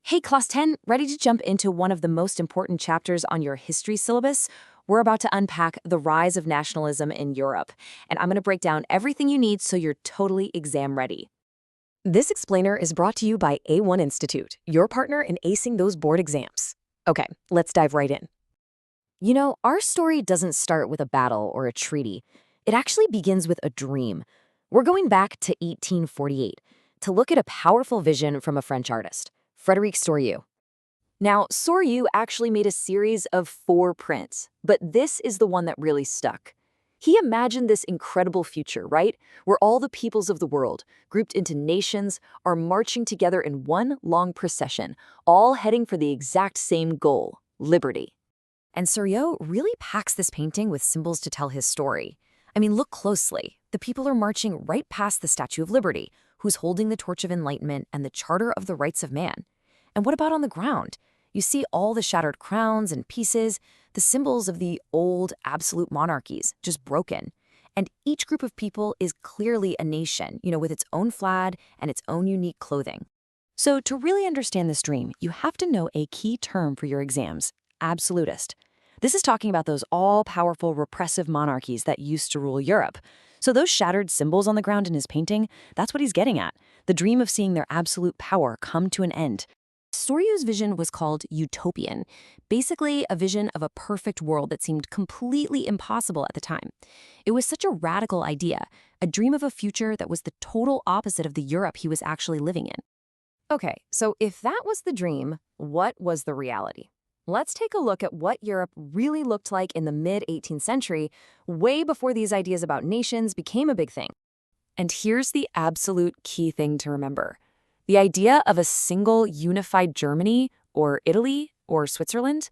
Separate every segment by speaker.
Speaker 1: Hey, Class 10, ready to jump into one of the most important chapters on your history syllabus? We're about to unpack the rise of nationalism in Europe, and I'm going to break down everything you need so you're totally exam ready. This explainer is brought to you by A1 Institute, your partner in acing those board exams. Okay, let's dive right in. You know, our story doesn't start with a battle or a treaty. It actually begins with a dream. We're going back to 1848 to look at a powerful vision from a French artist, Frédéric Sorrieu. Now, Soryu actually made a series of 4 prints, but this is the one that really stuck. He imagined this incredible future, right? Where all the peoples of the world, grouped into nations, are marching together in one long procession, all heading for the exact same goal, liberty. And Soryu really packs this painting with symbols to tell his story. I mean, look closely. The people are marching right past the Statue of Liberty, who's holding the torch of enlightenment and the Charter of the Rights of Man. And what about on the ground? You see all the shattered crowns and pieces, the symbols of the old absolute monarchies, just broken. And each group of people is clearly a nation, with its own flag and its own unique clothing. So to really understand this dream, you have to know a key term for your exams, absolutist. This is talking about those all-powerful repressive monarchies that used to rule Europe. So those shattered symbols on the ground in his painting, that's what he's getting at, the dream of seeing their absolute power come to an end. Soryu's vision was called utopian, basically a vision of a perfect world that seemed completely impossible at the time. It was such a radical idea, a dream of a future that was the total opposite of the Europe he was actually living in. Okay, so if that was the dream, what was the reality? Let's take a look at what Europe really looked like in the mid-18th century, way before these ideas about nations became a big thing. And here's the absolute key thing to remember. The idea of a single unified Germany or Italy or Switzerland,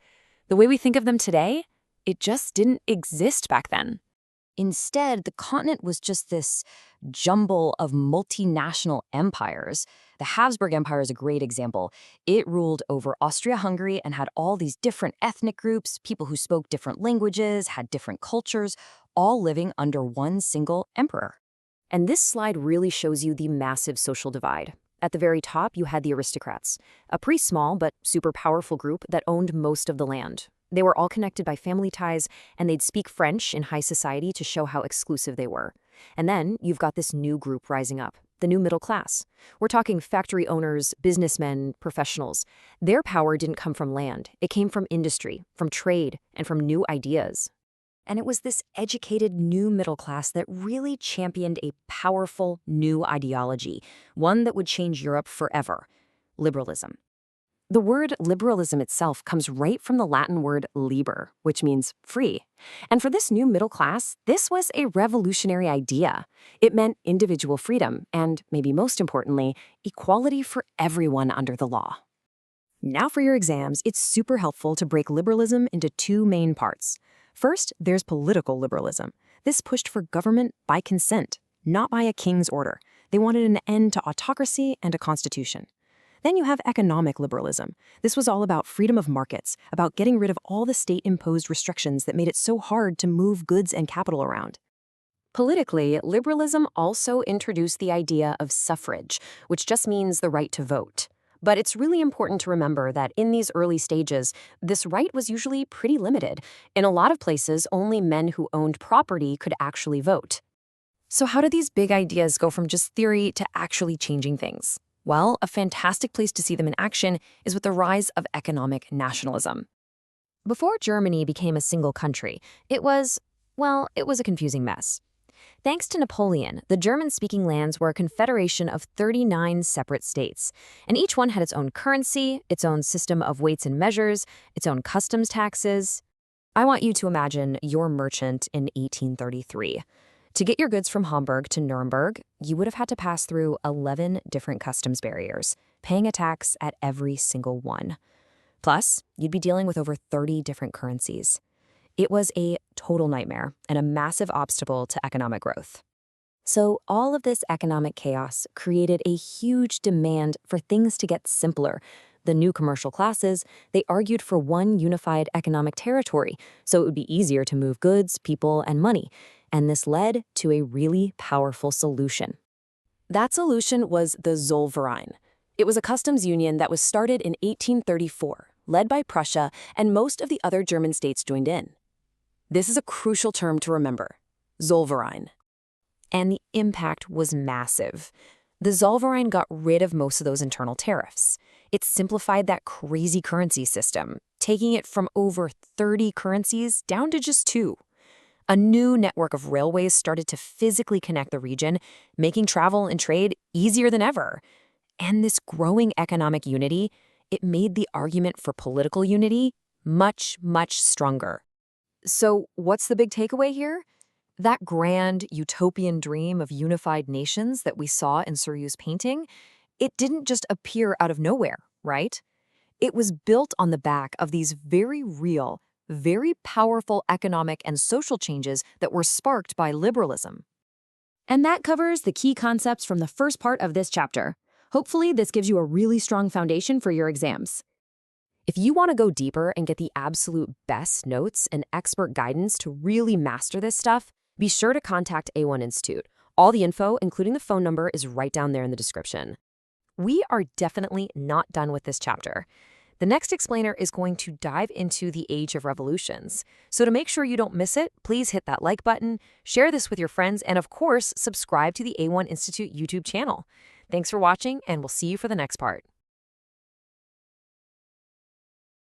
Speaker 1: the way we think of them today, it just didn't exist back then. Instead, the continent was just this jumble of multinational empires. The Habsburg Empire is a great example. It ruled over Austria-Hungary and had all these different ethnic groups, people who spoke different languages, had different cultures, all living under one single emperor. And this slide really shows you the massive social divide. At the very top, you had the aristocrats, a pretty small but super powerful group that owned most of the land. They were all connected by family ties, and they'd speak French in high society to show how exclusive they were. And then you've got this new group rising up, the new middle class. We're talking factory owners, businessmen, professionals. Their power didn't come from land. It came from industry, from trade, and from new ideas. And it was this educated new middle class that really championed a powerful new ideology, one that would change Europe forever: liberalism. The word liberalism itself comes right from the Latin word liber, which means free. And for this new middle class, this was a revolutionary idea. It meant individual freedom and, maybe most importantly, equality for everyone under the law. Now for your exams, it's super helpful to break liberalism into 2 main parts. First, there's political liberalism. This pushed for government by consent, not by a king's order. They wanted an end to autocracy and a constitution. Then you have economic liberalism. This was all about freedom of markets, about getting rid of all the state-imposed restrictions that made it so hard to move goods and capital around. Politically, liberalism also introduced the idea of suffrage, which just means the right to vote. But it's really important to remember that in these early stages, this right was usually pretty limited. In a lot of places, only men who owned property could actually vote. So how do these big ideas go from just theory to actually changing things? Well, a fantastic place to see them in action is with the rise of economic nationalism. Before Germany became a single country, it was a confusing mess. Thanks to Napoleon, the German-speaking lands were a confederation of 39 separate states, and each one had its own currency, its own system of weights and measures, its own customs taxes. I want you to imagine you're a merchant in 1833. To get your goods from Hamburg to Nuremberg, you would have had to pass through 11 different customs barriers, paying a tax at every single one. Plus, you'd be dealing with over 30 different currencies. It was a total nightmare and a massive obstacle to economic growth. So all of this economic chaos created a huge demand for things to get simpler. The new commercial classes, they argued for one unified economic territory, so it would be easier to move goods, people, and money. And this led to a really powerful solution. That solution was the Zollverein. It was a customs union that was started in 1834, led by Prussia, and most of the other German states joined in. This is a crucial term to remember: Zollverein. And the impact was massive. The Zollverein got rid of most of those internal tariffs. It simplified that crazy currency system, taking it from over 30 currencies down to just 2. A new network of railways started to physically connect the region, making travel and trade easier than ever. And this growing economic unity, it made the argument for political unity much, much stronger. So what's the big takeaway here? That grand utopian dream of unified nations that we saw in Sorrieu's painting, it didn't just appear out of nowhere, right? It was built on the back of these very real, very powerful economic and social changes that were sparked by liberalism. And that covers the key concepts from the first part of this chapter. Hopefully, this gives you a really strong foundation for your exams. If you want to go deeper and get the absolute best notes and expert guidance to really master this stuff, be sure to contact A1 Institute. All the info, including the phone number, is right down there in the description. We are definitely not done with this chapter. The next explainer is going to dive into the Age of Revolutions. So to make sure you don't miss it, please hit that like button, share this with your friends, and of course, subscribe to the A1 Institute YouTube channel. Thanks for watching, and we'll see you for the next part.